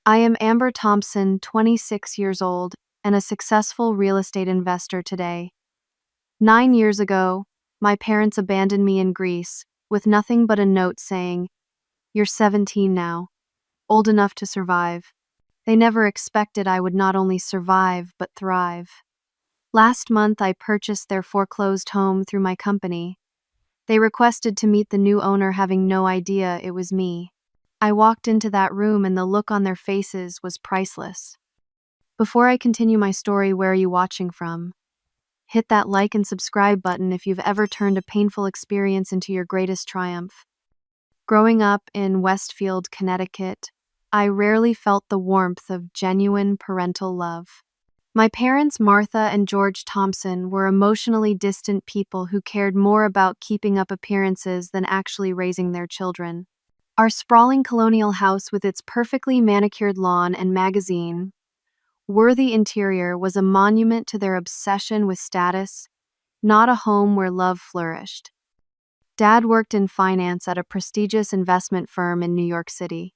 I am Amber Thompson, 26 years old, and a successful real estate investor today. 9 years ago, my parents abandoned me in Greece with nothing but a note saying, "You're 17 now, old enough to survive." They never expected I would not only survive but thrive. Last month, I purchased their foreclosed home through my company. They requested to meet the new owner, having no idea it was me. I walked into that room and the look on their faces was priceless. Before I continue my story, where are you watching from? Hit that like and subscribe button if you've ever turned a painful experience into your greatest triumph. Growing up in Westfield, Connecticut, I rarely felt the warmth of genuine parental love. My parents, Martha and George Thompson, were emotionally distant people who cared more about keeping up appearances than actually raising their children. Our sprawling colonial house with its perfectly manicured lawn and magazine-worthy interior was a monument to their obsession with status, not a home where love flourished. Dad worked in finance at a prestigious investment firm in New York City.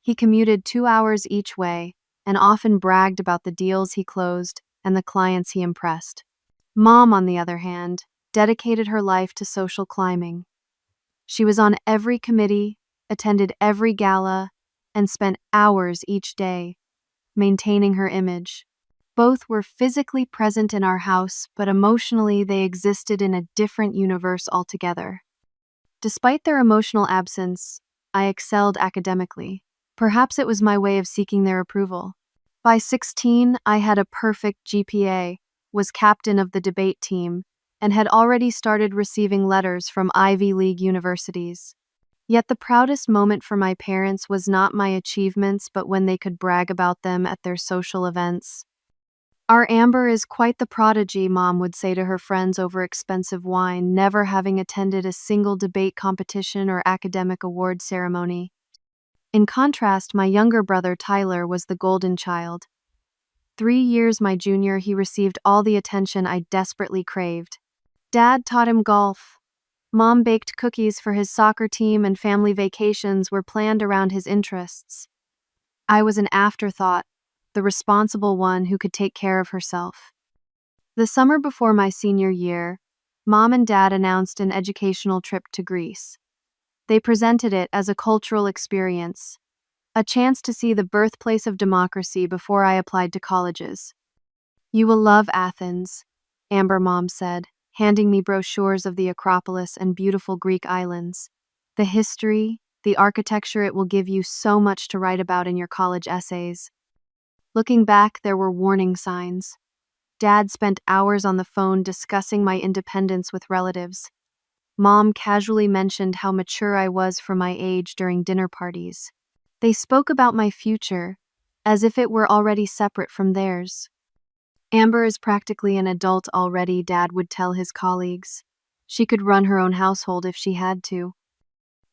He commuted 2 hours each way and often bragged about the deals he closed and the clients he impressed. Mom, on the other hand, dedicated her life to social climbing. She was on every committee, attended every gala, and spent hours each day maintaining her image. Both were physically present in our house, but emotionally they existed in a different universe altogether. Despite their emotional absence, I excelled academically. Perhaps it was my way of seeking their approval. By 16, I had a perfect GPA, was captain of the debate team, and had already started receiving letters from Ivy League universities. Yet the proudest moment for my parents was not my achievements, but when they could brag about them at their social events. "Our Amber is quite the prodigy," Mom would say to her friends over expensive wine, never having attended a single debate competition or academic award ceremony. In contrast, my younger brother Tyler was the golden child. 3 years my junior, he received all the attention I desperately craved. Dad taught him golf. Mom baked cookies for his soccer team, and family vacations were planned around his interests. I was an afterthought, the responsible one who could take care of herself. The summer before my senior year, Mom and Dad announced an educational trip to Greece. They presented it as a cultural experience, a chance to see the birthplace of democracy before I applied to colleges. "You will love Athens," Amber, Mom said, handing me brochures of the Acropolis and beautiful Greek islands. "The history, the architecture, it will give you so much to write about in your college essays." Looking back, there were warning signs. Dad spent hours on the phone discussing my independence with relatives. Mom casually mentioned how mature I was for my age during dinner parties. They spoke about my future, as if it were already separate from theirs. "Amber is practically an adult already," Dad would tell his colleagues. "She could run her own household if she had to."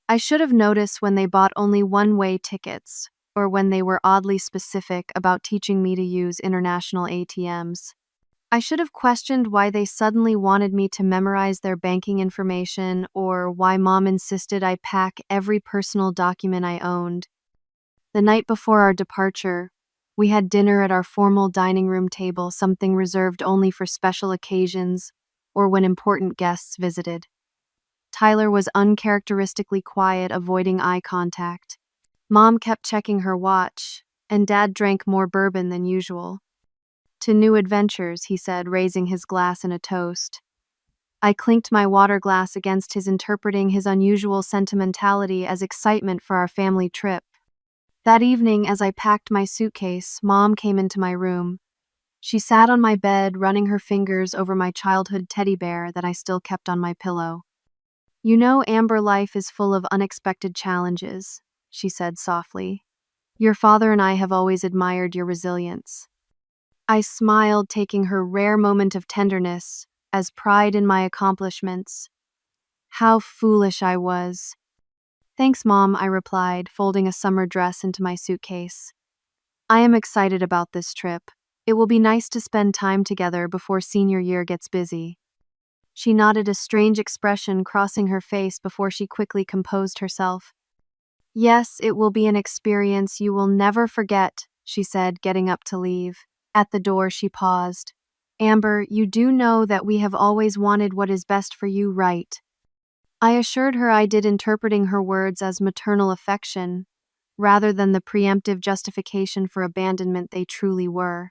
I should have noticed when they bought only one-way tickets, or when they were oddly specific about teaching me to use international ATMs. I should have questioned why they suddenly wanted me to memorize their banking information, or why Mom insisted I pack every personal document I owned. The night before our departure, we had dinner at our formal dining room table, something reserved only for special occasions or when important guests visited. Tyler was uncharacteristically quiet, avoiding eye contact. Mom kept checking her watch, and Dad drank more bourbon than usual. "To new adventures," he said, raising his glass in a toast. I clinked my water glass against his, interpreting his unusual sentimentality as excitement for our family trip. That evening, as I packed my suitcase, Mom came into my room. She sat on my bed, running her fingers over my childhood teddy bear that I still kept on my pillow. "You know, Amber, life is full of unexpected challenges," she said softly. "Your father and I have always admired your resilience." I smiled, taking her rare moment of tenderness as pride in my accomplishments. How foolish I was. "Thanks, Mom," I replied, folding a summer dress into my suitcase. "I am excited about this trip. It will be nice to spend time together before senior year gets busy." She nodded, a strange expression crossing her face before she quickly composed herself. Yes, it will be an experience you will never forget, she said, getting up to leave. At the door, she paused. Amber, you do know that we have always wanted what is best for you, right? I assured her I did, interpreting her words as maternal affection, rather than the preemptive justification for abandonment they truly were.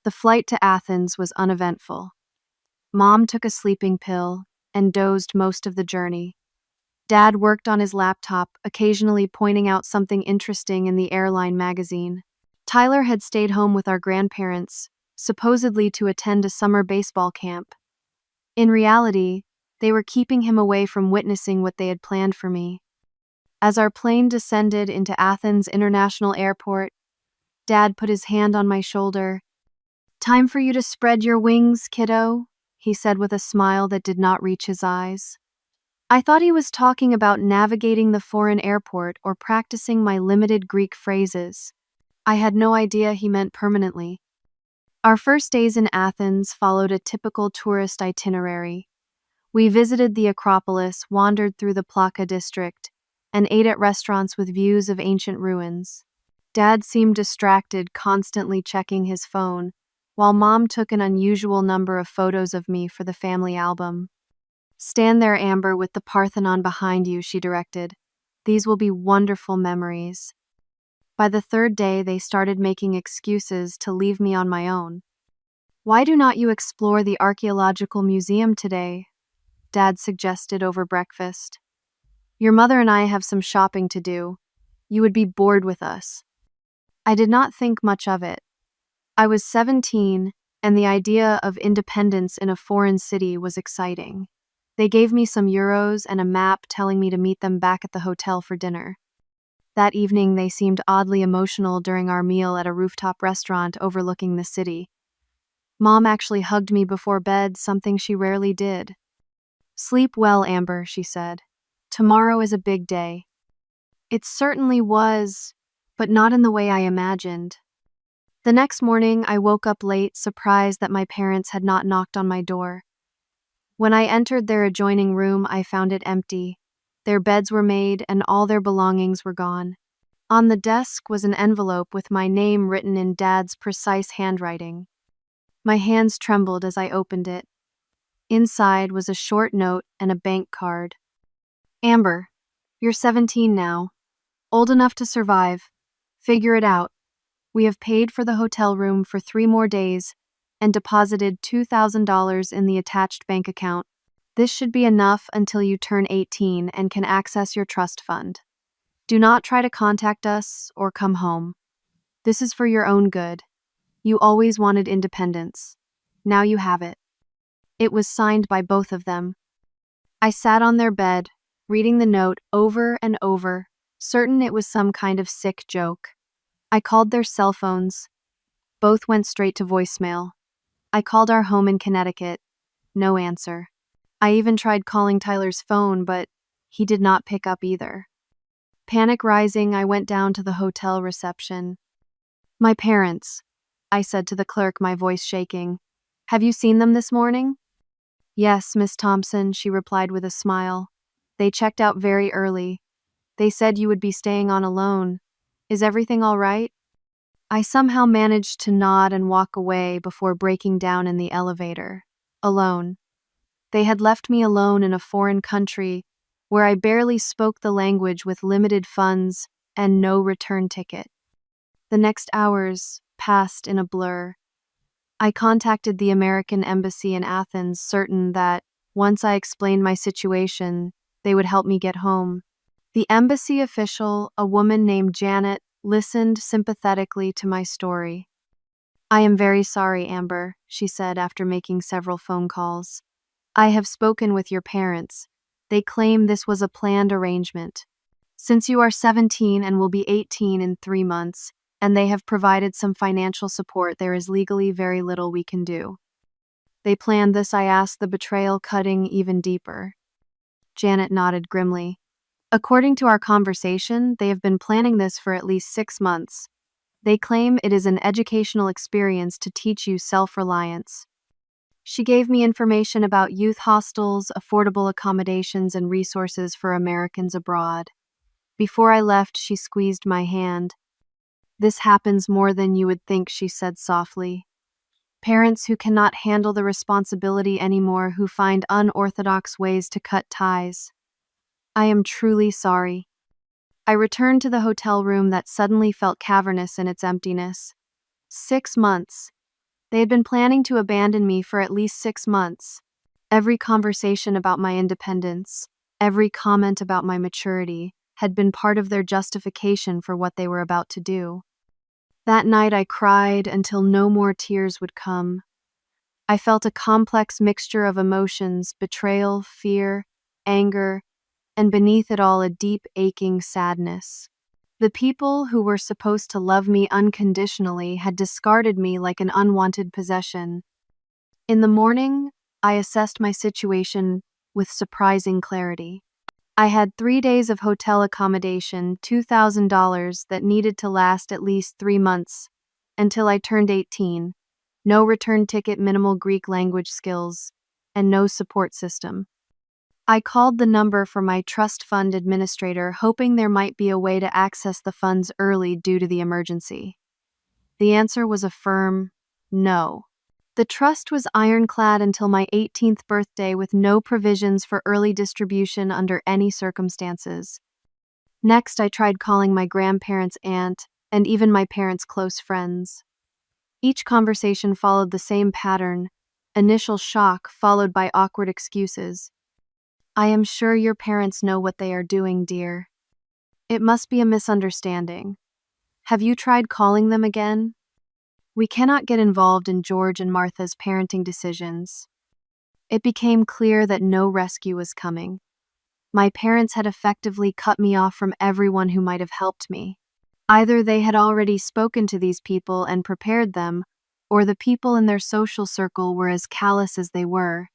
The flight to Athens was uneventful. Mom took a sleeping pill and dozed most of the journey. Dad worked on his laptop, occasionally pointing out something interesting in the airline magazine. Tyler had stayed home with our grandparents, supposedly to attend a summer baseball camp. In reality, they were keeping him away from witnessing what they had planned for me. As our plane descended into Athens International Airport, Dad put his hand on my shoulder. "Time for you to spread your wings, kiddo," he said with a smile that did not reach his eyes. I thought he was talking about navigating the foreign airport or practicing my limited Greek phrases. I had no idea he meant permanently. Our first days in Athens followed a typical tourist itinerary. We visited the Acropolis, wandered through the Plaka district, and ate at restaurants with views of ancient ruins. Dad seemed distracted, constantly checking his phone, while Mom took an unusual number of photos of me for the family album. "Stand there, Amber, with the Parthenon behind you," she directed. "These will be wonderful memories." By the third day, they started making excuses to leave me on my own. "Why do not you explore the archaeological museum today?" Dad suggested over breakfast. "Your mother and I have some shopping to do. You would be bored with us." I did not think much of it. I was 17, and the idea of independence in a foreign city was exciting. They gave me some euros and a map telling me to meet them back at the hotel for dinner. That evening, they seemed oddly emotional during our meal at a rooftop restaurant overlooking the city. Mom actually hugged me before bed, something she rarely did. "Sleep well, Amber," she said. "Tomorrow is a big day." It certainly was, but not in the way I imagined. The next morning, I woke up late, surprised that my parents had not knocked on my door. When I entered their adjoining room, I found it empty. Their beds were made, and all their belongings were gone. On the desk was an envelope with my name written in Dad's precise handwriting. My hands trembled as I opened it. Inside was a short note and a bank card. "Amber, you're 17 now. Old enough to survive. Figure it out. We have paid for the hotel room for 3 more days and deposited $2,000 in the attached bank account. This should be enough until you turn 18 and can access your trust fund. Do not try to contact us or come home. This is for your own good. You always wanted independence. Now you have it." It was signed by both of them. I sat on their bed, reading the note over and over, certain it was some kind of sick joke. I called their cell phones. Both went straight to voicemail. I called our home in Connecticut. No answer. I even tried calling Tyler's phone, but he did not pick up either. Panic rising, I went down to the hotel reception. "My parents," I said to the clerk, my voice shaking. "Have you seen them this morning?" "Yes, Miss Thompson," she replied with a smile. "They checked out very early. They said you would be staying on alone. Is everything all right?" I somehow managed to nod and walk away before breaking down in the elevator. Alone. They had left me alone in a foreign country where I barely spoke the language, with limited funds and no return ticket. The next hours passed in a blur. I contacted the American Embassy in Athens, certain that, once I explained my situation, they would help me get home. The embassy official, a woman named Janet, listened sympathetically to my story. "I am very sorry, Amber," she said after making several phone calls. "I have spoken with your parents. They claim this was a planned arrangement. Since you are 17 and will be 18 in 3 months, and they have provided some financial support, there is legally very little we can do." "They planned this?" I asked, the betrayal cutting even deeper. Janet nodded grimly. "According to our conversation, they have been planning this for at least 6 months. They claim it is an educational experience to teach you self-reliance." She gave me information about youth hostels, affordable accommodations, and resources for Americans abroad. Before I left, she squeezed my hand. "This happens more than you would think," she said softly. "Parents who cannot handle the responsibility anymore, who find unorthodox ways to cut ties. I am truly sorry." I returned to the hotel room that suddenly felt cavernous in its emptiness. 6 months. They had been planning to abandon me for at least 6 months. Every conversation about my independence, every comment about my maturity, had been part of their justification for what they were about to do. That night I cried until no more tears would come. I felt a complex mixture of emotions: betrayal, fear, anger, and beneath it all a deep, aching sadness. The people who were supposed to love me unconditionally had discarded me like an unwanted possession. In the morning, I assessed my situation with surprising clarity. I had 3 days of hotel accommodation, $2,000 that needed to last at least 3 months, until I turned 18, no return ticket, minimal Greek language skills, and no support system. I called the number for my trust fund administrator, hoping there might be a way to access the funds early due to the emergency. The answer was a firm no. The trust was ironclad until my 18th birthday, with no provisions for early distribution under any circumstances. Next, I tried calling my grandparents' aunt and even my parents' close friends. Each conversation followed the same pattern: initial shock followed by awkward excuses. "I am sure your parents know what they are doing, dear. It must be a misunderstanding. Have you tried calling them again? We cannot get involved in George and Martha's parenting decisions." It became clear that no rescue was coming. My parents had effectively cut me off from everyone who might have helped me. Either they had already spoken to these people and prepared them, or the people in their social circle were as callous as they were.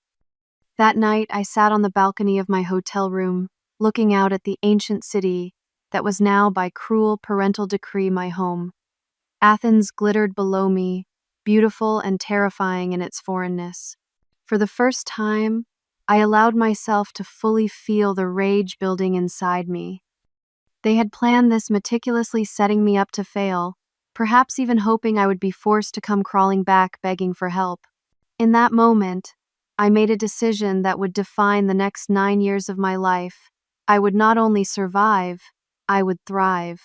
That night, I sat on the balcony of my hotel room, looking out at the ancient city that was now, by cruel parental decree, my home. Athens glittered below me, beautiful and terrifying in its foreignness. For the first time, I allowed myself to fully feel the rage building inside me. They had planned this meticulously, setting me up to fail, perhaps even hoping I would be forced to come crawling back, begging for help. In that moment, I made a decision that would define the next 9 years of my life. I would not only survive, I would thrive.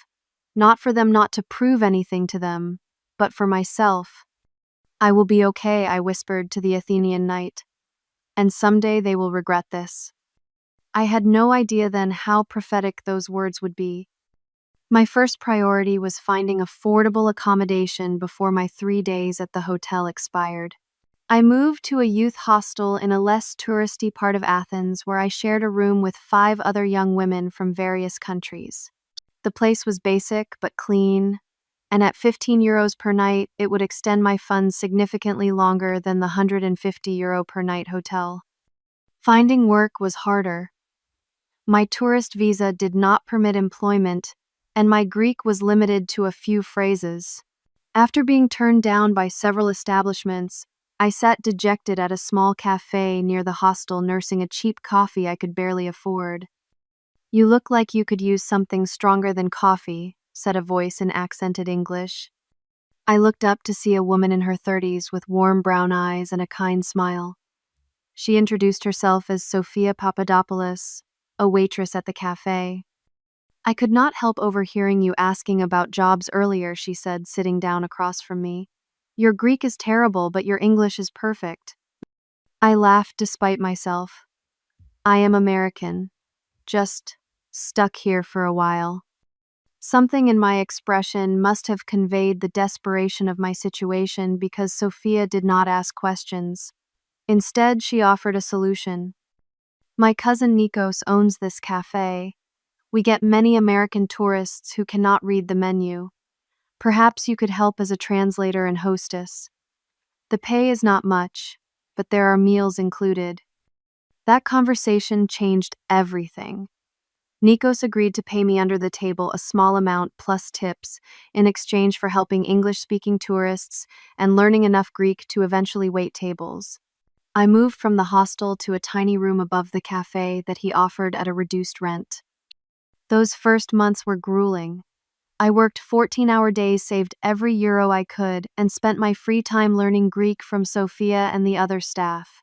Not for them, not to prove anything to them, but for myself. "I will be okay," I whispered to the Athenian night. "And someday they will regret this." I had no idea then how prophetic those words would be. My first priority was finding affordable accommodation before my 3 days at the hotel expired. I moved to a youth hostel in a less touristy part of Athens, where I shared a room with 5 other young women from various countries. The place was basic but clean, and at €15 per night, it would extend my funds significantly longer than the €150 per night hotel. Finding work was harder. My tourist visa did not permit employment, and my Greek was limited to a few phrases. After being turned down by several establishments, I sat dejected at a small cafe near the hostel, nursing a cheap coffee I could barely afford. "You look like you could use something stronger than coffee," said a voice in accented English. I looked up to see a woman in her 30s with warm brown eyes and a kind smile. She introduced herself as Sophia Papadopoulos, a waitress at the cafe. "I could not help overhearing you asking about jobs earlier," she said, sitting down across from me. "Your Greek is terrible, but your English is perfect." I laughed despite myself. "I am American, just stuck here for a while." Something in my expression must have conveyed the desperation of my situation, because Sophia did not ask questions. Instead, she offered a solution. "My cousin Nikos owns this cafe. We get many American tourists who cannot read the menu. Perhaps you could help as a translator and hostess. The pay is not much, but there are meals included." That conversation changed everything. Nikos agreed to pay me under the table a small amount plus tips in exchange for helping English-speaking tourists and learning enough Greek to eventually wait tables. I moved from the hostel to a tiny room above the cafe that he offered at a reduced rent. Those first months were grueling. I worked 14-hour days, saved every euro I could, and spent my free time learning Greek from Sophia and the other staff.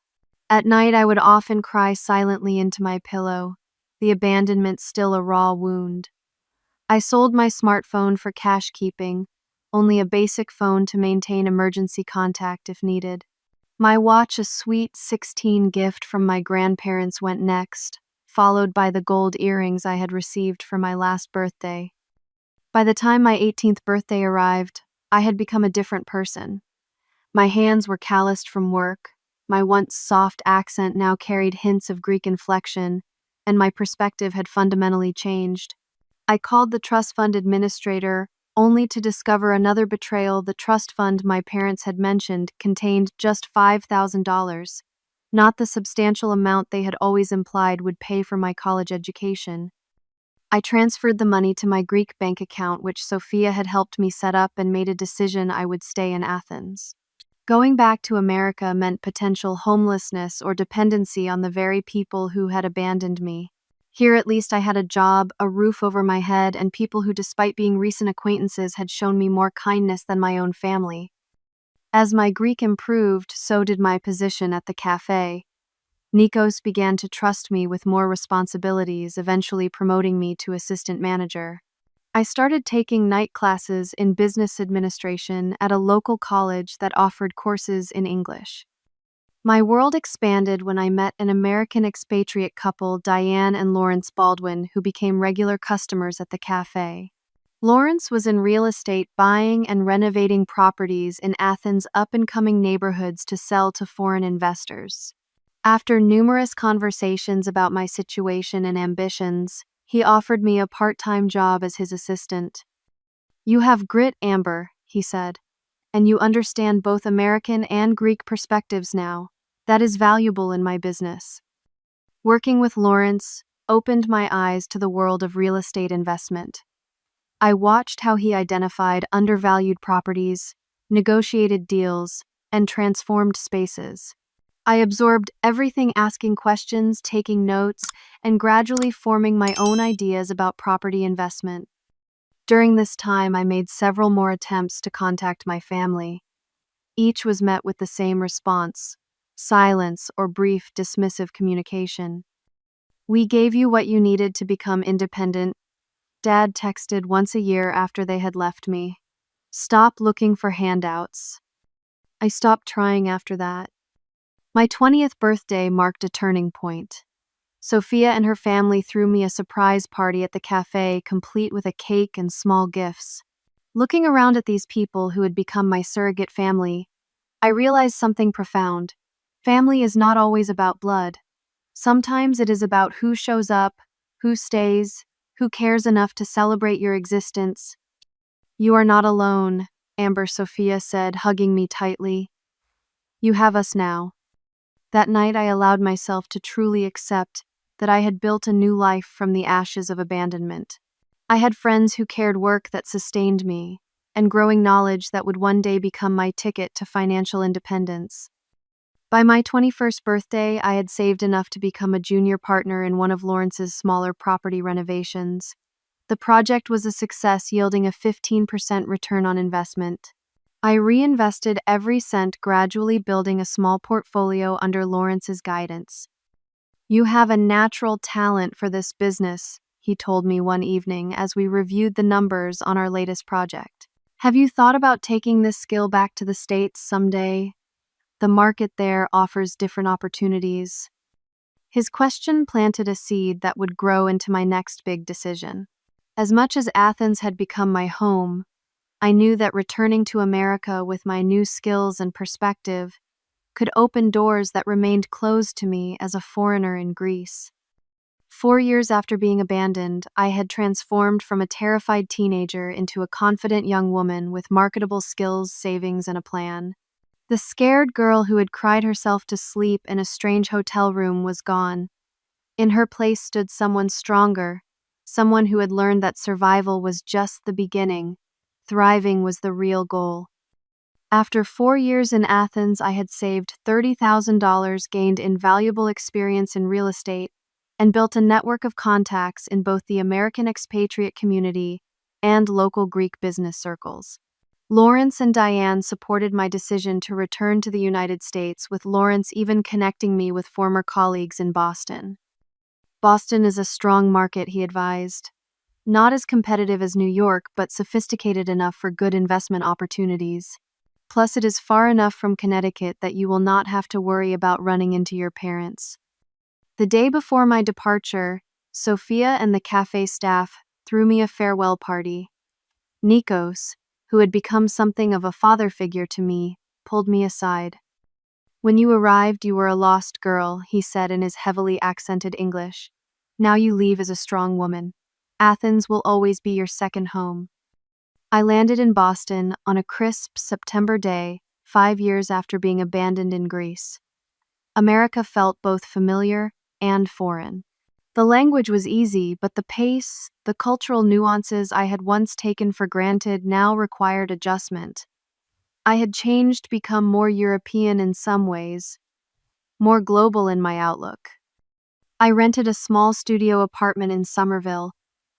At night, I would often cry silently into my pillow, the abandonment still a raw wound. I sold my smartphone for cash keeping, only a basic phone to maintain emergency contact if needed. My watch, a sweet 16 gift from my grandparents, went next, followed by the gold earrings I had received for my last birthday. By the time my 18th birthday arrived, I had become a different person. My hands were calloused from work, my once soft accent now carried hints of Greek inflection, and my perspective had fundamentally changed. I called the trust fund administrator, only to discover another betrayal. The trust fund my parents had mentioned contained just $5,000, not the substantial amount they had always implied would pay for my college education. I transferred the money to my Greek bank account, which Sophia had helped me set up, and made a decision I would stay in Athens. Going back to America meant potential homelessness or dependency on the very people who had abandoned me. Here at least I had a job, a roof over my head, and people who, despite being recent acquaintances, had shown me more kindness than my own family. As my Greek improved, so did my position at the cafe. Nikos began to trust me with more responsibilities, eventually promoting me to assistant manager. I started taking night classes in business administration at a local college that offered courses in English. My world expanded when I met an American expatriate couple, Diane and Lawrence Baldwin, who became regular customers at the cafe. Lawrence was in real estate, buying and renovating properties in Athens' up-and-coming neighborhoods to sell to foreign investors. After numerous conversations about my situation and ambitions, he offered me a part-time job as his assistant. "You have grit, Amber," he said, "and you understand both American and Greek perspectives now. That is valuable in my business." Working with Lawrence opened my eyes to the world of real estate investment. I watched how he identified undervalued properties, negotiated deals, and transformed spaces. I absorbed everything, asking questions, taking notes, and gradually forming my own ideas about property investment. During this time, I made several more attempts to contact my family. Each was met with the same response: silence or brief, dismissive communication. "We gave you what you needed to become independent," Dad texted once a year after they had left me. "Stop looking for handouts." I stopped trying after that. My 20th birthday marked a turning point. Sophia and her family threw me a surprise party at the cafe, complete with a cake and small gifts. Looking around at these people who had become my surrogate family, I realized something profound. Family is not always about blood. Sometimes it is about who shows up, who stays, who cares enough to celebrate your existence. "You are not alone," Amber, Sophia said, hugging me tightly. "You have us now." That night I allowed myself to truly accept that I had built a new life from the ashes of abandonment. I had friends who cared, work that sustained me, and growing knowledge that would one day become my ticket to financial independence. By my 21st birthday, I had saved enough to become a junior partner in one of Lawrence's smaller property renovations. The project was a success, yielding a 15% return on investment. I reinvested every cent, gradually building a small portfolio under Lawrence's guidance. "You have a natural talent for this business," he told me one evening as we reviewed the numbers on our latest project. "Have you thought about taking this skill back to the States someday? The market there offers different opportunities." His question planted a seed that would grow into my next big decision. As much as Athens had become my home, I knew that returning to America with my new skills and perspective could open doors that remained closed to me as a foreigner in Greece. 4 years after being abandoned, I had transformed from a terrified teenager into a confident young woman with marketable skills, savings, and a plan. The scared girl who had cried herself to sleep in a strange hotel room was gone. In her place stood someone stronger, someone who had learned that survival was just the beginning. Thriving was the real goal. After 4 years in Athens, I had saved $30,000, gained invaluable experience in real estate, and built a network of contacts in both the American expatriate community and local Greek business circles. Lawrence and Diane supported my decision to return to the United States, with Lawrence even connecting me with former colleagues in Boston. Boston is a strong market, he advised. Not as competitive as New York, but sophisticated enough for good investment opportunities. Plus, it is far enough from Connecticut that you will not have to worry about running into your parents. The day before my departure, Sophia and the cafe staff threw me a farewell party. Nikos, who had become something of a father figure to me, pulled me aside. "When you arrived, you were a lost girl," he said in his heavily accented English. "Now you leave as a strong woman. Athens will always be your second home." I landed in Boston on a crisp September day, 5 years after being abandoned in Greece. America felt both familiar and foreign. The language was easy, but the pace, the cultural nuances I had once taken for granted now required adjustment. I had changed, become more European in some ways, more global in my outlook. I rented a small studio apartment in Somerville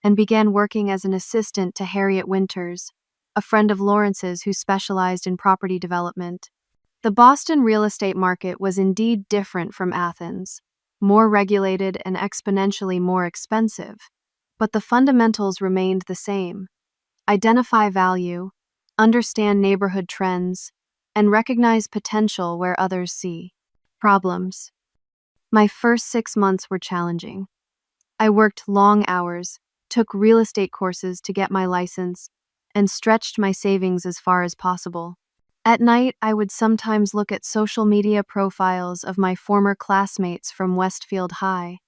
and began working as an assistant to Harriet Winters, a friend of Lawrence's who specialized in property development. The Boston real estate market was indeed different from Athens, more regulated and exponentially more expensive. But the fundamentals remained the same. Identify value, understand neighborhood trends, and recognize potential where others see problems. My first 6 months were challenging. I worked long hours, took real estate courses to get my license, and stretched my savings as far as possible. At night, I would sometimes look at social media profiles of my former classmates from Westfield High.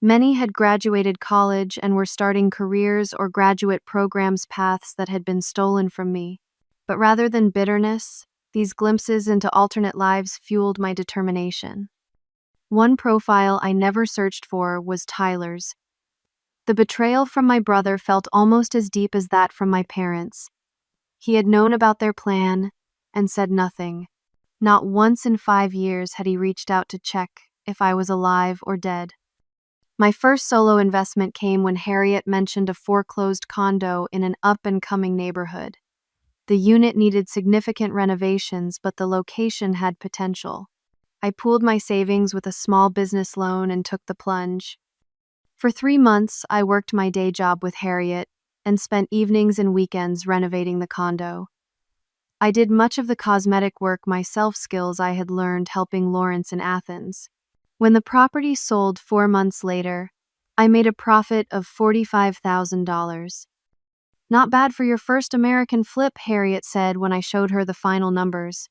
Many had graduated college and were starting careers or graduate programs paths that had been stolen from me. But rather than bitterness, these glimpses into alternate lives fueled my determination. One profile I never searched for was Tyler's. The betrayal from my brother felt almost as deep as that from my parents. He had known about their plan and said nothing. Not once in 5 years had he reached out to check if I was alive or dead. My first solo investment came when Harriet mentioned a foreclosed condo in an up-and-coming neighborhood. The unit needed significant renovations, but the location had potential. I pooled my savings with a small business loan and took the plunge. For 3 months, I worked my day job with Harriet and spent evenings and weekends renovating the condo. I did much of the cosmetic work myself, skills I had learned helping Lawrence in Athens. When the property sold 4 months later, I made a profit of $45,000. "Not bad for your first American flip," Harriet said when I showed her the final numbers.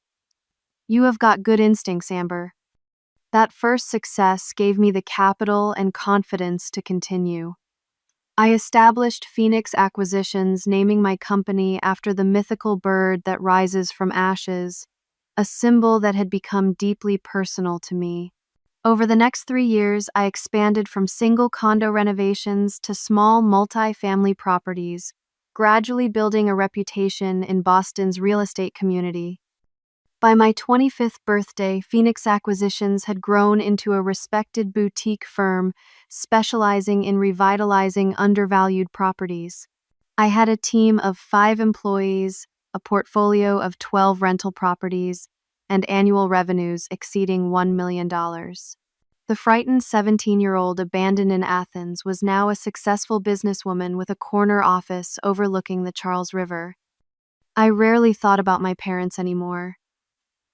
"You have got good instincts, Amber." That first success gave me the capital and confidence to continue. I established Phoenix Acquisitions, naming my company after the mythical bird that rises from ashes, a symbol that had become deeply personal to me. Over the next 3 years, I expanded from single condo renovations to small multi-family properties, gradually building a reputation in Boston's real estate community. By my 25th birthday, Phoenix Acquisitions had grown into a respected boutique firm specializing in revitalizing undervalued properties. I had a team of 5 employees, a portfolio of 12 rental properties, and annual revenues exceeding $1 million. The frightened 17-year-old abandoned in Athens was now a successful businesswoman with a corner office overlooking the Charles River. I rarely thought about my parents anymore.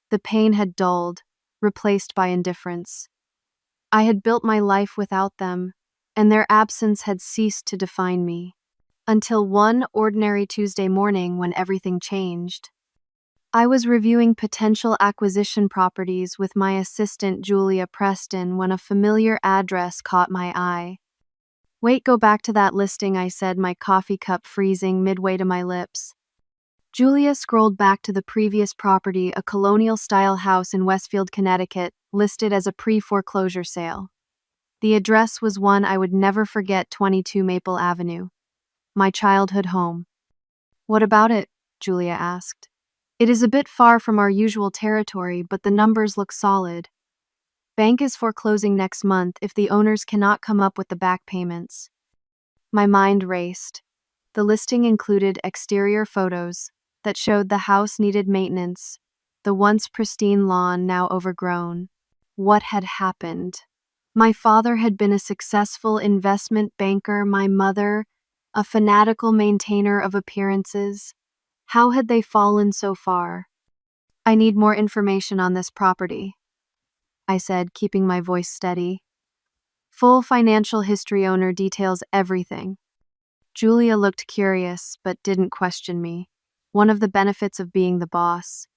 The pain had dulled, replaced by indifference. I had built my life without them, and their absence had ceased to define me. Until one ordinary Tuesday morning when everything changed. I was reviewing potential acquisition properties with my assistant Julia Preston when a familiar address caught my eye. "Wait, go back to that listing," I said, my coffee cup freezing midway to my lips. Julia scrolled back to the previous property, a colonial-style house in Westfield, Connecticut, listed as a pre-foreclosure sale. The address was one I would never forget, 22 Maple Avenue. My childhood home. "What about it?" Julia asked. "It is a bit far from our usual territory, but the numbers look solid." Bank is foreclosing next month if the owners cannot come up with the back payments. My mind raced. The listing included exterior photos that showed the house needed maintenance, the once pristine lawn now overgrown. What had happened? My father had been a successful investment banker, my mother, a fanatical maintainer of appearances. How had they fallen so far? I need more information on this property, I said, keeping my voice steady. Full financial history owner details everything. Julia looked curious, but didn't question me. One of the benefits of being the boss.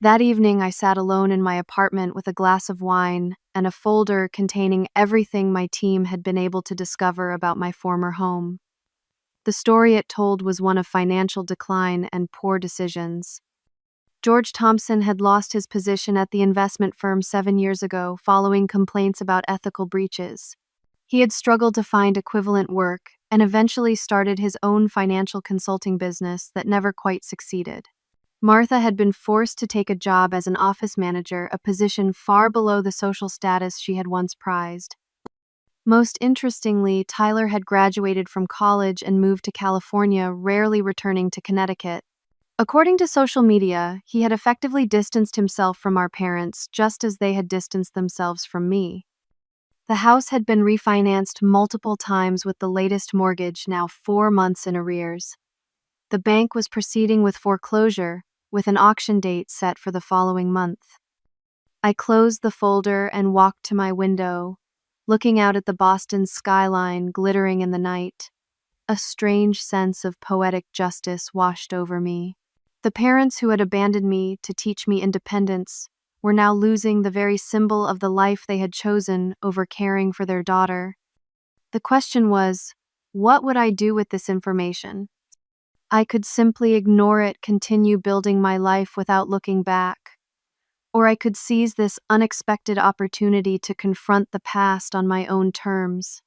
That evening, I sat alone in my apartment with a glass of wine and a folder containing everything my team had been able to discover about my former home. The story it told was one of financial decline and poor decisions. George Thompson had lost his position at the investment firm 7 years ago following complaints about ethical breaches. He had struggled to find equivalent work and eventually started his own financial consulting business that never quite succeeded. Martha had been forced to take a job as an office manager, a position far below the social status she had once prized. Most interestingly, Tyler had graduated from college and moved to California, rarely returning to Connecticut. According to social media, he had effectively distanced himself from our parents, just as they had distanced themselves from me. The house had been refinanced multiple times with the latest mortgage now 4 months in arrears. The bank was proceeding with foreclosure, with an auction date set for the following month. I closed the folder and walked to my window, looking out at the Boston skyline glittering in the night. A strange sense of poetic justice washed over me. The parents who had abandoned me to teach me independence were now losing the very symbol of the life they had chosen over caring for their daughter. The question was, what would I do with this information? I could simply ignore it, continue building my life without looking back. Or I could seize this unexpected opportunity to confront the past on my own terms.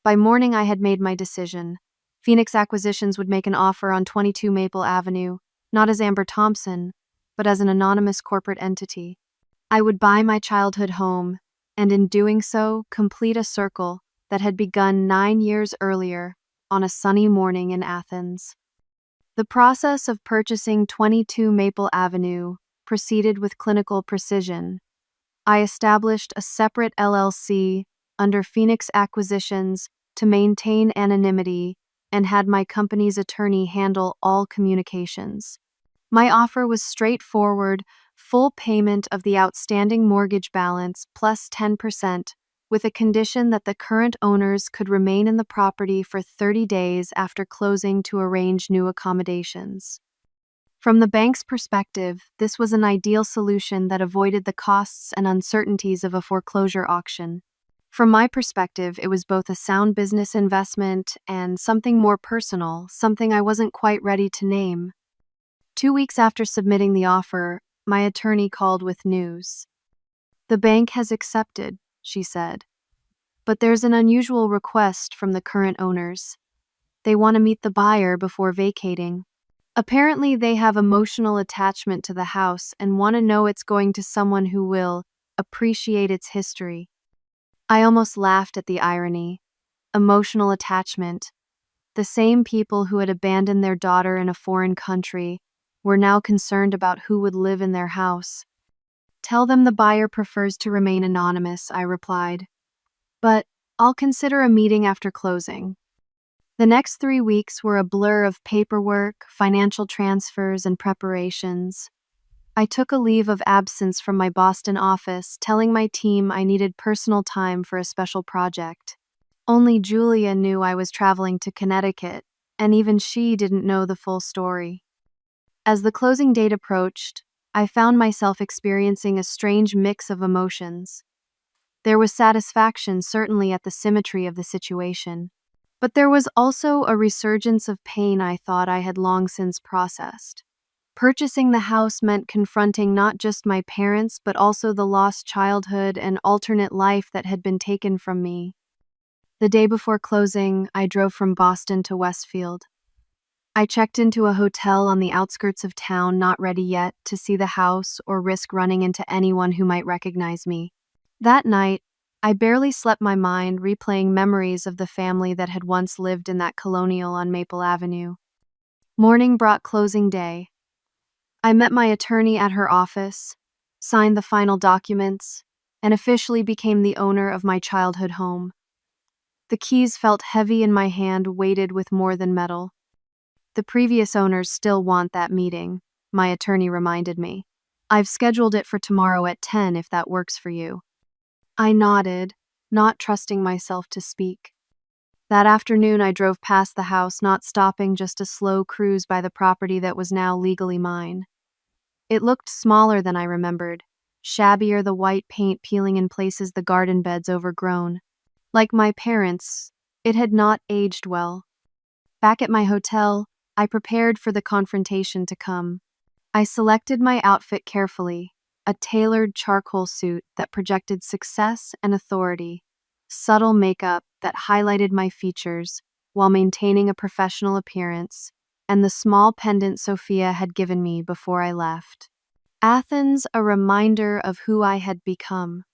By morning, I had made my decision. Phoenix Acquisitions would make an offer on 22 Maple Avenue, not as Amber Thompson, but as an anonymous corporate entity. I would buy my childhood home, and in doing so, complete a circle that had begun 9 years earlier on a sunny morning in Athens. The process of purchasing 22 Maple Avenue proceeded with clinical precision. I established a separate LLC under Phoenix Acquisitions to maintain anonymity and had my company's attorney handle all communications. My offer was straightforward, full payment of the outstanding mortgage balance plus 10%, with a condition that the current owners could remain in the property for 30 days after closing to arrange new accommodations. From the bank's perspective, this was an ideal solution that avoided the costs and uncertainties of a foreclosure auction. From my perspective, it was both a sound business investment and something more personal, something I wasn't quite ready to name. 2 weeks after submitting the offer, my attorney called with news. "The bank has accepted," she said. "But there's an unusual request from the current owners. They want to meet the buyer before vacating. Apparently, they have emotional attachment to the house and want to know it's going to someone who will appreciate its history." I almost laughed at the irony. Emotional attachment. The same people who had abandoned their daughter in a foreign country were now concerned about who would live in their house. "Tell them the buyer prefers to remain anonymous," I replied. "But I'll consider a meeting after closing." The next 3 weeks were a blur of paperwork, financial transfers, and preparations. I took a leave of absence from my Boston office, telling my team I needed personal time for a special project. Only Julia knew I was traveling to Connecticut, and even she didn't know the full story. As the closing date approached, I found myself experiencing a strange mix of emotions. There was satisfaction, certainly, at the symmetry of the situation. But there was also a resurgence of pain I thought I had long since processed. Purchasing the house meant confronting not just my parents, but also the lost childhood and alternate life that had been taken from me. The day before closing, I drove from Boston to Westfield. I checked into a hotel on the outskirts of town, not ready yet to see the house or risk running into anyone who might recognize me. That night, I barely slept, my mind replaying memories of the family that had once lived in that colonial on Maple Avenue. Morning brought closing day. I met my attorney at her office, signed the final documents, and officially became the owner of my childhood home. The keys felt heavy in my hand, weighted with more than metal. The previous owners still want that meeting, my attorney reminded me. I've scheduled it for tomorrow at 10 if that works for you. I nodded, not trusting myself to speak. That afternoon I drove past the house, not stopping, just a slow cruise by the property that was now legally mine. It looked smaller than I remembered, shabbier, the white paint peeling in places, the garden beds overgrown. Like my parents, it had not aged well. Back at my hotel, I prepared for the confrontation to come. I selected my outfit carefully, a tailored charcoal suit that projected success and authority, subtle makeup that highlighted my features while maintaining a professional appearance, and the small pendant Sophia had given me before I left. Athens, a reminder of who I had become.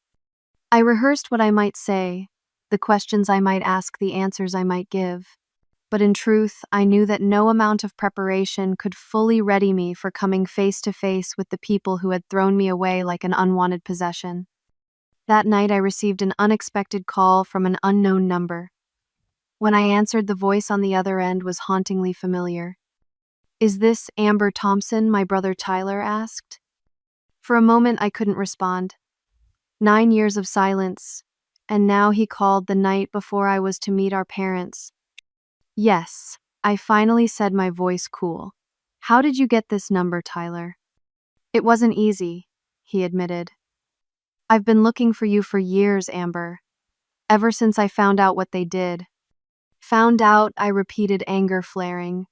I rehearsed what I might say, the questions I might ask, the answers I might give. But in truth, I knew that no amount of preparation could fully ready me for coming face to face with the people who had thrown me away like an unwanted possession. That night I received an unexpected call from an unknown number. When I answered, the voice on the other end was hauntingly familiar. "Is this Amber Thompson?" my brother Tyler asked. For a moment I couldn't respond. 9 years of silence, and now he called the night before I was to meet our parents. "Yes," I finally said, my voice cool. "How did you get this number, Tyler?" "It wasn't easy," he admitted. "I've been looking for you for years, Amber. Ever since I found out what they did." "Found out," I repeated, anger flaring.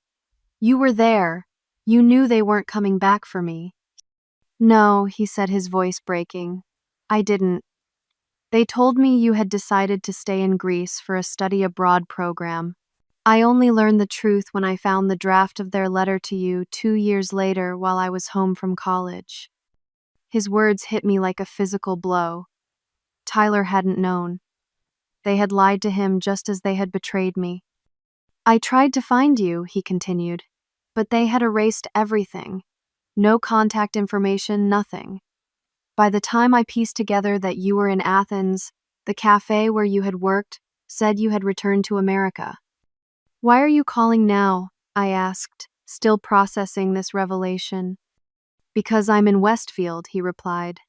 "You were there. You knew they weren't coming back for me." "No," he said, his voice breaking. "I didn't. They told me you had decided to stay in Greece for a study abroad program. I only learned the truth when I found the draft of their letter to you 2 years later while I was home from college." His words hit me like a physical blow. Tyler hadn't known. They had lied to him just as they had betrayed me. "I tried to find you," he continued, "but they had erased everything. No contact information, nothing. By the time I pieced together that you were in Athens, the cafe where you had worked said you had returned to America." "Why are you calling now?" I asked, still processing this revelation. "Because I'm in Westfield," he replied.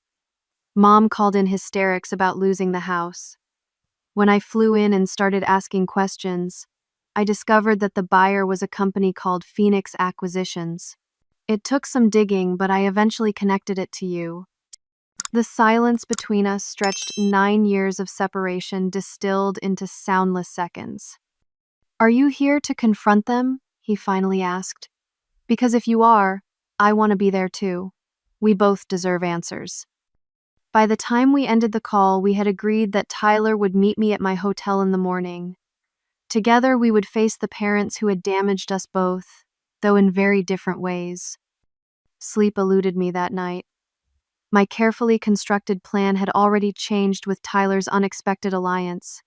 "Mom called in hysterics about losing the house. When I flew in and started asking questions, I discovered that the buyer was a company called Phoenix Acquisitions. It took some digging, but I eventually connected it to you." The silence between us stretched, 9 years of separation distilled into soundless seconds. "Are you here to confront them?" he finally asked. "Because if you are, I want to be there too. We both deserve answers." By the time we ended the call, we had agreed that Tyler would meet me at my hotel in the morning. Together we would face the parents who had damaged us both, though in very different ways. Sleep eluded me that night. My carefully constructed plan had already changed with Tyler's unexpected alliance.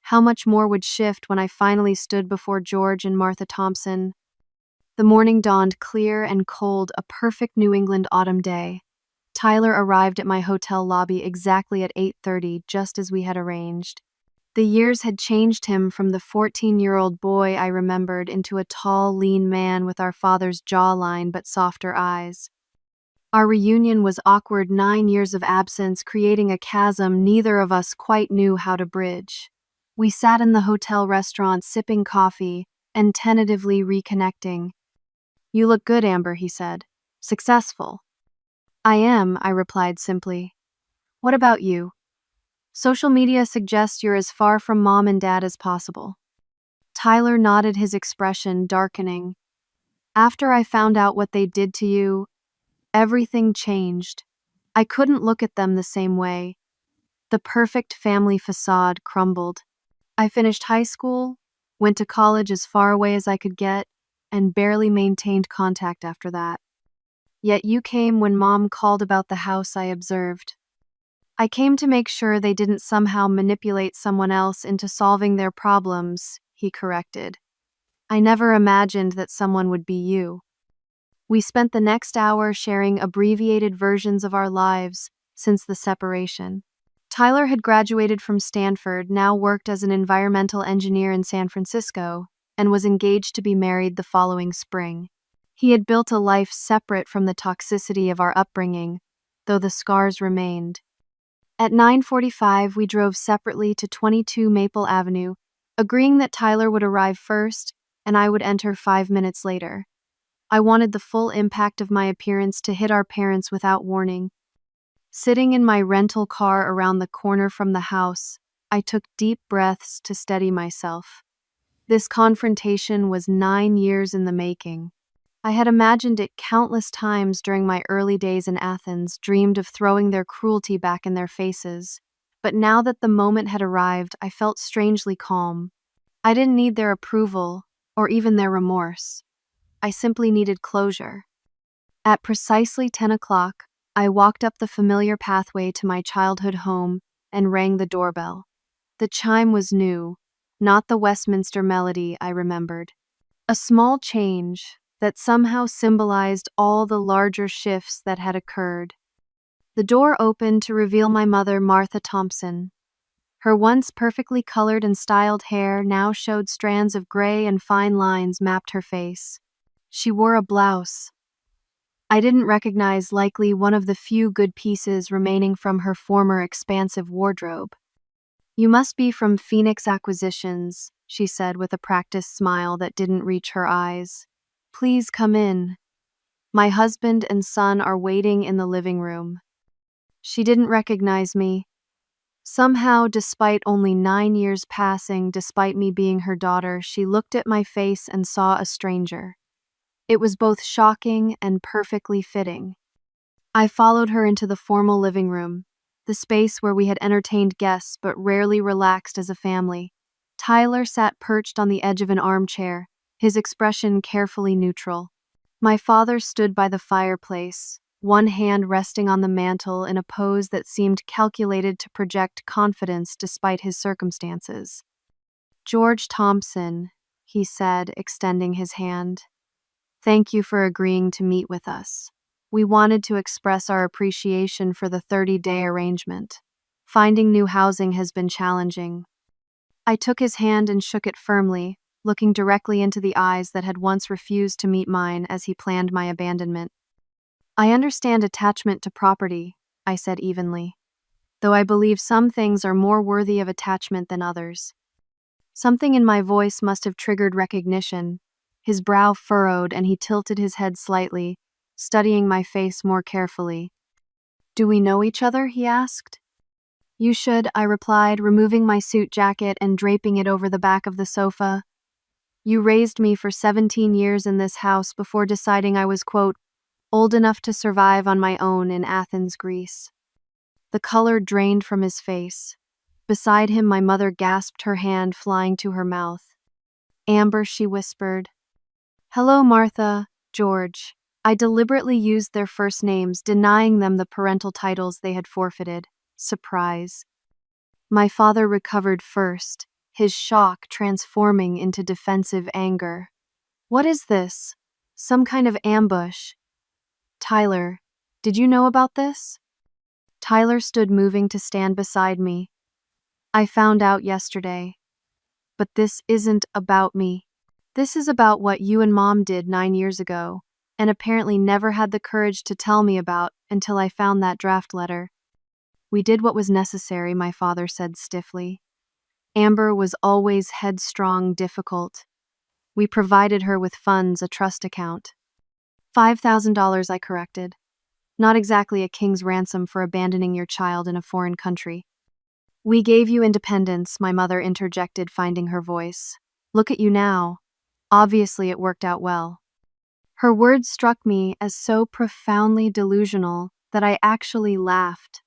How much more would shift when I finally stood before George and Martha Thompson? The morning dawned clear and cold, a perfect New England autumn day. Tyler arrived at my hotel lobby exactly at 8:30, just as we had arranged. The years had changed him from the 14-year-old boy I remembered into a tall, lean man with our father's jawline but softer eyes. Our reunion was awkward, 9 years of absence creating a chasm neither of us quite knew how to bridge. We sat in the hotel restaurant sipping coffee and tentatively reconnecting. "You look good, Amber," he said. "Successful." "I am," I replied simply. "What about you? Social media suggests you're as far from mom and dad as possible." Tyler nodded, his expression darkening. "After I found out what they did to you, everything changed. I couldn't look at them the same way. The perfect family facade crumbled. I finished high school, went to college as far away as I could get, and barely maintained contact after that. Yet you came when Mom called about the house I observed. I came to make sure they didn't somehow manipulate someone else into solving their problems, he corrected. I never imagined that someone would be you. We spent the next hour sharing abbreviated versions of our lives since the separation. Tyler had graduated from Stanford, now worked as an environmental engineer in San Francisco, and was engaged to be married the following spring. He had built a life separate from the toxicity of our upbringing, though the scars remained. At 9:45, we drove separately to 22 Maple Avenue, agreeing that Tyler would arrive first and I would enter 5 minutes later. I wanted the full impact of my appearance to hit our parents without warning. Sitting in my rental car around the corner from the house, I took deep breaths to steady myself. This confrontation was 9 years in the making. I had imagined it countless times during my early days in Athens, dreamed of throwing their cruelty back in their faces. But now that the moment had arrived, I felt strangely calm. I didn't need their approval, or even their remorse. I simply needed closure. At precisely 10 o'clock, I walked up the familiar pathway to my childhood home and rang the doorbell. The chime was new, not the Westminster melody I remembered. A small change that somehow symbolized all the larger shifts that had occurred. The door opened to reveal my mother, Martha Thompson. Her once perfectly colored and styled hair now showed strands of gray and fine lines mapped her face. She wore a blouse I didn't recognize, likely one of the few good pieces remaining from her former expansive wardrobe. "You must be from Phoenix Acquisitions," she said with a practiced smile that didn't reach her eyes. "Please come in. My husband and son are waiting in the living room." She didn't recognize me. Somehow, despite only 9 years passing, despite me being her daughter, she looked at my face and saw a stranger. It was both shocking and perfectly fitting. I followed her into the formal living room, the space where we had entertained guests but rarely relaxed as a family. Tyler sat perched on the edge of an armchair, his expression carefully neutral. My father stood by the fireplace, one hand resting on the mantel in a pose that seemed calculated to project confidence despite his circumstances. "George Thompson," he said, extending his hand. "Thank you for agreeing to meet with us. We wanted to express our appreciation for the 30-day arrangement. Finding new housing has been challenging." I took his hand and shook it firmly, looking directly into the eyes that had once refused to meet mine as he planned my abandonment. "I understand attachment to property," I said evenly, "though I believe some things are more worthy of attachment than others." Something in my voice must have triggered recognition. His brow furrowed and he tilted his head slightly, studying my face more carefully. "Do we know each other?" he asked. "You should," I replied, removing my suit jacket and draping it over the back of the sofa. "You raised me for 17 years in this house before deciding I was, quote, old enough to survive on my own in Athens, Greece." The color drained from his face. Beside him, my mother gasped, her hand flying to her mouth. "Amber," she whispered. "Hello, Martha, George." I deliberately used their first names, denying them the parental titles they had forfeited. Surprise. My father recovered first, his shock transforming into defensive anger. "What is this? Some kind of ambush?" "Tyler, did you know about this?" Tyler stood, moving to stand beside me. "I found out yesterday. But this isn't about me. This is about what you and Mom did 9 years ago, and apparently never had the courage to tell me about until I found that draft letter." "We did what was necessary," my father said stiffly. "Amber was always headstrong, difficult. We provided her with funds, a trust account." $5,000, I corrected. "Not exactly a king's ransom for abandoning your child in a foreign country." "We gave you independence," my mother interjected, finding her voice. "Look at you now. Obviously it worked out well." Her words struck me as so profoundly delusional that I actually laughed.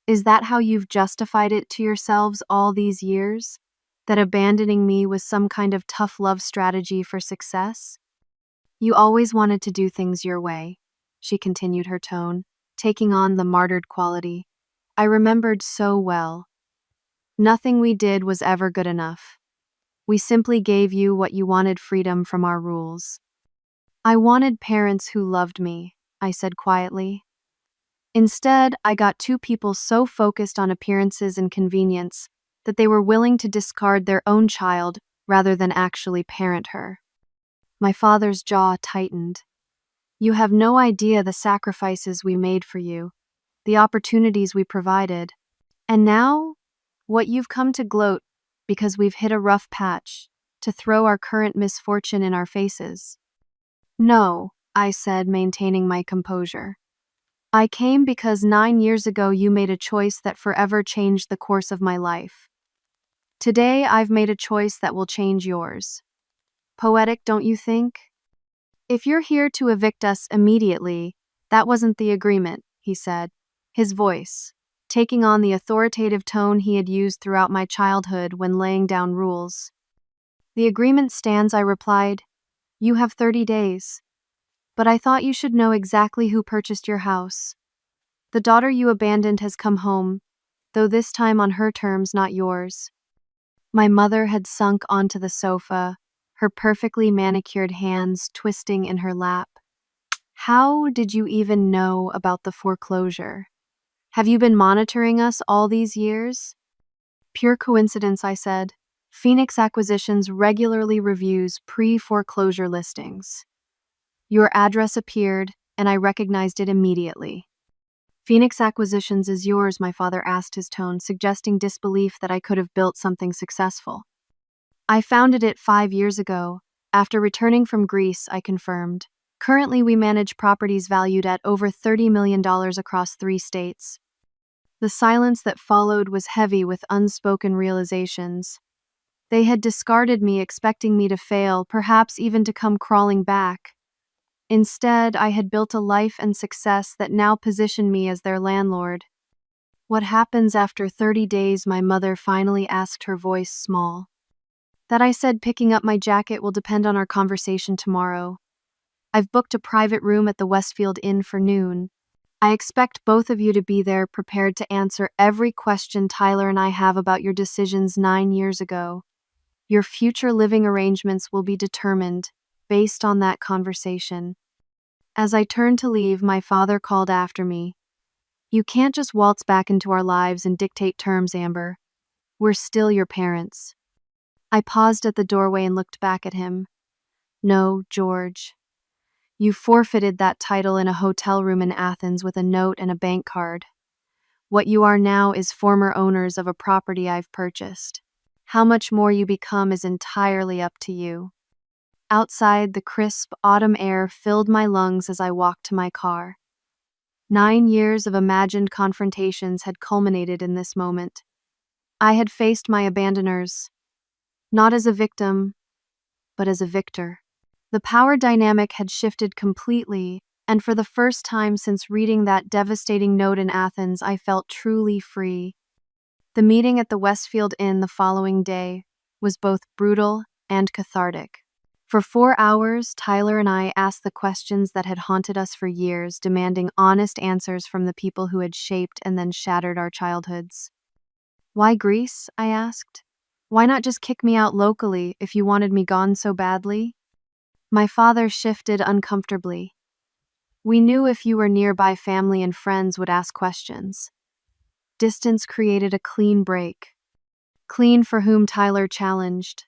"Is that how you've justified it to yourselves all these years? That abandoning me was some kind of tough love strategy for success? You always wanted to do things your way," she continued, her tone taking on the martyred quality. I remembered so well. Nothing we did was ever good enough. We simply gave you what you wanted, freedom from our rules. I wanted parents who loved me, I said quietly. Instead, I got two people so focused on appearances and convenience that they were willing to discard their own child rather than actually parent her. My father's jaw tightened. You have no idea the sacrifices we made for you, the opportunities we provided. And now, what you've come to gloat because we've hit a rough patch, to throw our current misfortune in our faces. No, I said, maintaining my composure. I came because 9 years ago you made a choice that forever changed the course of my life. Today I've made a choice that will change yours. Poetic, don't you think? If you're here to evict us immediately, that wasn't the agreement, he said, his voice taking on the authoritative tone he had used throughout my childhood when laying down rules. The agreement stands, I replied. You have 30 days. But I thought you should know exactly who purchased your house. The daughter you abandoned has come home, though this time on her terms, not yours. My mother had sunk onto the sofa, her perfectly manicured hands twisting in her lap. How did you even know about the foreclosure? Have you been monitoring us all these years? Pure coincidence, I said. Phoenix Acquisitions regularly reviews pre-foreclosure listings. Your address appeared, and I recognized it immediately. Phoenix Acquisitions is yours, my father asked, his tone suggesting disbelief that I could have built something successful. I founded it 5 years ago. After returning from Greece, I confirmed. Currently, we manage properties valued at over $30 million across 3 states. The silence that followed was heavy with unspoken realizations. They had discarded me, expecting me to fail, perhaps even to come crawling back. Instead, I had built a life and success that now positioned me as their landlord. What happens after 30 days? My mother finally asked, her voice small. That, I said, picking up my jacket, will depend on our conversation tomorrow. I've booked a private room at the Westfield Inn for noon. I expect both of you to be there, prepared to answer every question Tyler and I have about your decisions 9 years ago. Your future living arrangements will be determined based on that conversation. As I turned to leave, my father called after me. You can't just waltz back into our lives and dictate terms, Amber. We're still your parents. I paused at the doorway and looked back at him. No, George. You forfeited that title in a hotel room in Athens with a note and a bank card. What you are now is former owners of a property I've purchased. How much more you become is entirely up to you. Outside, the crisp autumn air filled my lungs as I walked to my car. 9 years of imagined confrontations had culminated in this moment. I had faced my abandoners, not as a victim, but as a victor. The power dynamic had shifted completely, and for the first time since reading that devastating note in Athens, I felt truly free. The meeting at the Westfield Inn the following day was both brutal and cathartic. For 4 hours, Tyler and I asked the questions that had haunted us for years, demanding honest answers from the people who had shaped and then shattered our childhoods. Why Greece? I asked. Why not just kick me out locally if you wanted me gone so badly? My father shifted uncomfortably. We knew if you were nearby, family and friends would ask questions. Distance created a clean break. Clean for whom, Tyler challenged.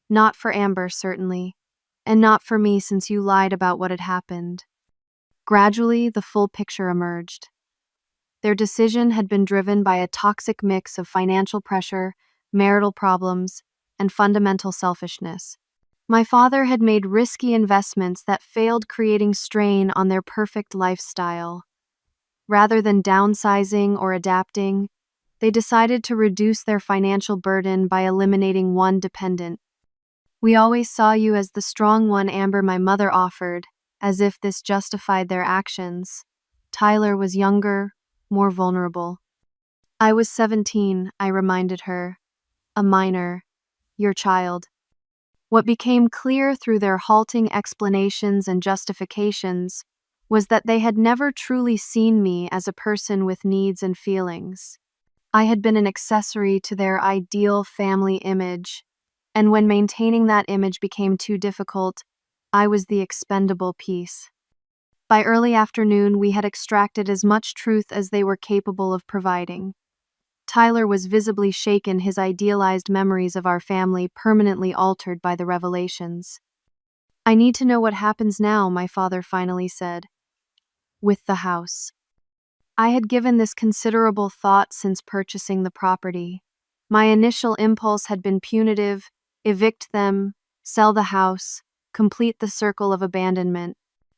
Not for Amber, certainly. And not for me, since you lied about what had happened. Gradually, the full picture emerged. Their decision had been driven by a toxic mix of financial pressure, marital problems, and fundamental selfishness. My father had made risky investments that failed, creating strain on their perfect lifestyle. Rather than downsizing or adapting, they decided to reduce their financial burden by eliminating one dependent. We always saw you as the strong one, Amber, my mother offered, as if this justified their actions. Tyler was younger, more vulnerable. I was 17, I reminded her. A minor. Your child. What became clear through their halting explanations and justifications was that they had never truly seen me as a person with needs and feelings. I had been an accessory to their ideal family image, and when maintaining that image became too difficult, I was the expendable piece. By early afternoon, we had extracted as much truth as they were capable of providing. Tyler was visibly shaken, his idealized memories of our family permanently altered by the revelations. "I need to know what happens now," my father finally said. "With the house." I had given this considerable thought since purchasing the property. My initial impulse had been punitive: evict them, sell the house, complete the circle of abandonment.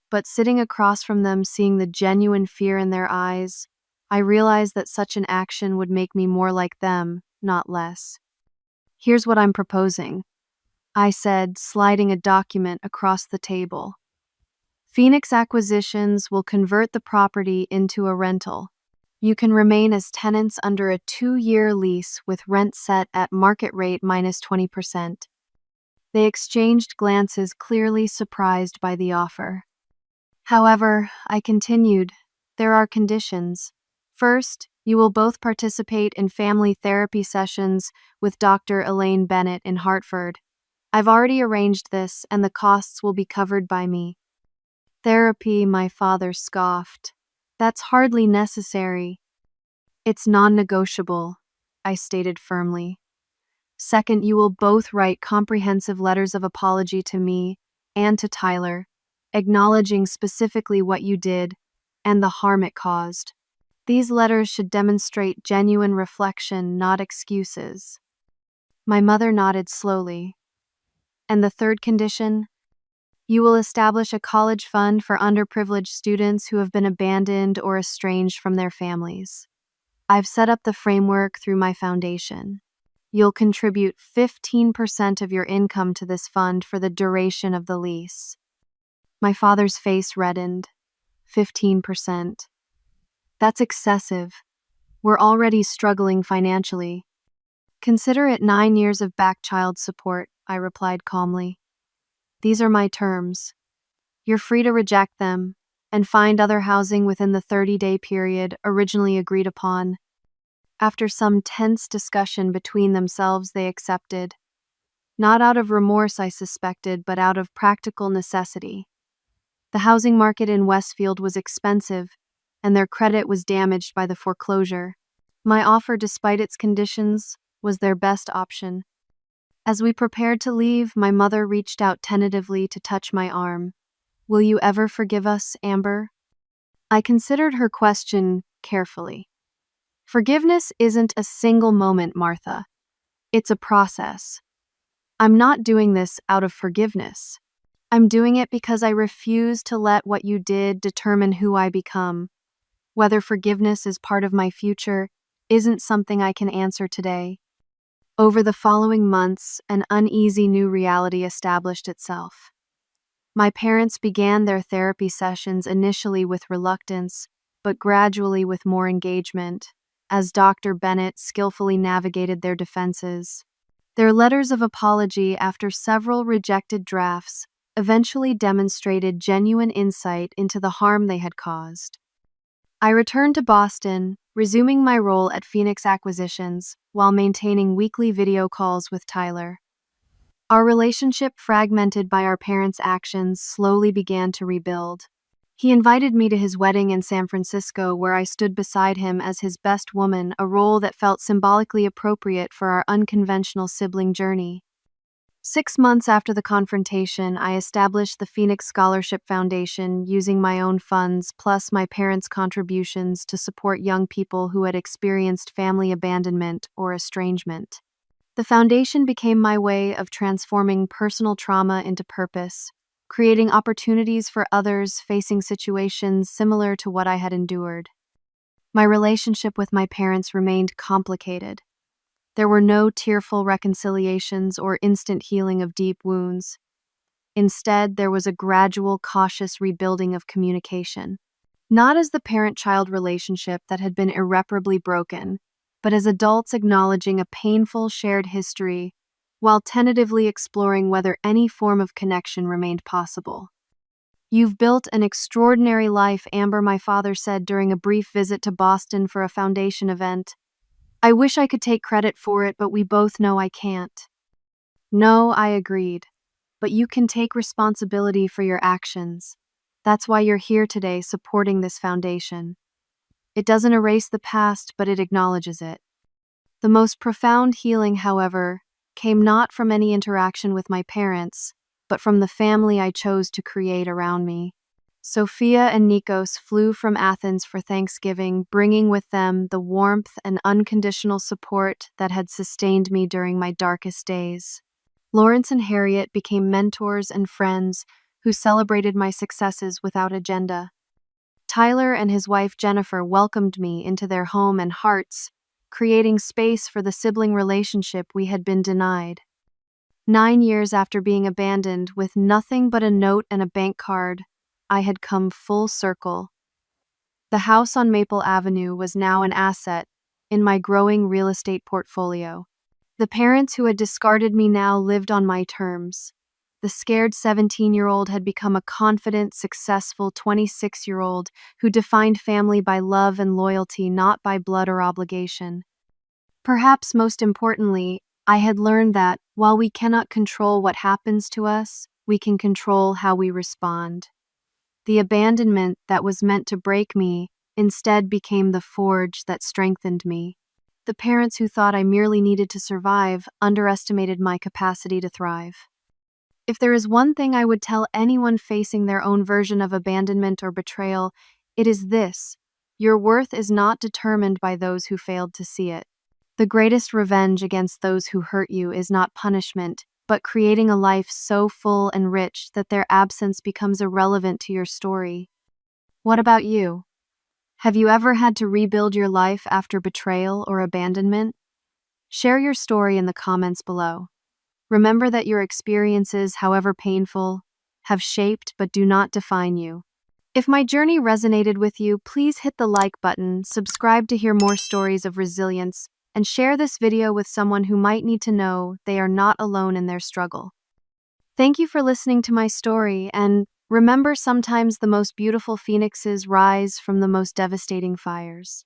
But sitting across from them, seeing the genuine fear in their eyes, I realized that such an action would make me more like them, not less. "Here's what I'm proposing," I said, sliding a document across the table. "Phoenix Acquisitions will convert the property into a rental. You can remain as tenants under a 2-year lease with rent set at market rate minus 20%. They exchanged glances, clearly surprised by the offer. "However," I continued, "there are conditions. First, you will both participate in family therapy sessions with Dr. Elaine Bennett in Hartford. I've already arranged this, and the costs will be covered by me." "Therapy," my father scoffed. "That's hardly necessary." "It's non-negotiable," I stated firmly. "Second, you will both write comprehensive letters of apology to me and to Tyler, acknowledging specifically what you did and the harm it caused. These letters should demonstrate genuine reflection, not excuses." My mother nodded slowly. "And the third condition? You will establish a college fund for underprivileged students who have been abandoned or estranged from their families. I've set up the framework through my foundation. You'll contribute 15% of your income to this fund for the duration of the lease." My father's face reddened. 15%. That's excessive. We're already struggling financially. "Consider it 9 years of back child support," I replied calmly. "These are my terms. You're free to reject them and find other housing within the 30-day period originally agreed upon." After some tense discussion between themselves, they accepted. Not out of remorse, I suspected, but out of practical necessity. The housing market in Westfield was expensive, and their credit was damaged by the foreclosure. My offer, despite its conditions, was their best option. As we prepared to leave, my mother reached out tentatively to touch my arm. "Will you ever forgive us, Amber?" I considered her question carefully. "Forgiveness isn't a single moment, Martha. It's a process. I'm not doing this out of forgiveness. I'm doing it because I refuse to let what you did determine who I become. Whether forgiveness is part of my future isn't something I can answer today." Over the following months, an uneasy new reality established itself. My parents began their therapy sessions initially with reluctance, but gradually with more engagement, as Dr. Bennett skillfully navigated their defenses. Their letters of apology, after several rejected drafts, eventually demonstrated genuine insight into the harm they had caused. I returned to Boston, resuming my role at Phoenix Acquisitions while maintaining weekly video calls with Tyler. Our relationship, fragmented by our parents' actions, slowly began to rebuild. He invited me to his wedding in San Francisco, where I stood beside him as his best woman, a role that felt symbolically appropriate for our unconventional sibling journey. 6 months after the confrontation, I established the Phoenix Scholarship Foundation, using my own funds plus my parents' contributions to support young people who had experienced family abandonment or estrangement. The foundation became my way of transforming personal trauma into purpose, creating opportunities for others facing situations similar to what I had endured. My relationship with my parents remained complicated. There were no tearful reconciliations or instant healing of deep wounds. Instead, there was a gradual, cautious rebuilding of communication. Not as the parent-child relationship that had been irreparably broken, but as adults acknowledging a painful shared history while tentatively exploring whether any form of connection remained possible. You've built an extraordinary life, Amber, my father said during a brief visit to Boston for a foundation event. I wish I could take credit for it, but we both know I can't. No, I agreed. But you can take responsibility for your actions. That's why you're here today supporting this foundation. It doesn't erase the past, but it acknowledges it. The most profound healing, however, came not from any interaction with my parents, but from the family I chose to create around me. Sophia and Nikos flew from Athens for Thanksgiving, bringing with them the warmth and unconditional support that had sustained me during my darkest days. Lawrence and Harriet became mentors and friends who celebrated my successes without agenda. Tyler and his wife Jennifer welcomed me into their home and hearts, creating space for the sibling relationship we had been denied. 9 years after being abandoned with nothing but a note and a bank card, I had come full circle. The house on Maple Avenue was now an asset in my growing real estate portfolio. The parents who had discarded me now lived on my terms. The scared 17-year-old had become a confident, successful 26-year-old who defined family by love and loyalty, not by blood or obligation. Perhaps most importantly, I had learned that, while we cannot control what happens to us, we can control how we respond. The abandonment that was meant to break me instead became the forge that strengthened me. The parents who thought I merely needed to survive underestimated my capacity to thrive. If there is one thing I would tell anyone facing their own version of abandonment or betrayal, it is this: your worth is not determined by those who failed to see it. The greatest revenge against those who hurt you is not punishment, but creating a life so full and rich that their absence becomes irrelevant to your story. What about you? Have you ever had to rebuild your life after betrayal or abandonment? Share your story in the comments below. Remember that your experiences, however painful, have shaped but do not define you. If my journey resonated with you, please hit the like button, subscribe to hear more stories of resilience, and share this video with someone who might need to know they are not alone in their struggle. Thank you for listening to my story, and remember, sometimes the most beautiful phoenixes rise from the most devastating fires.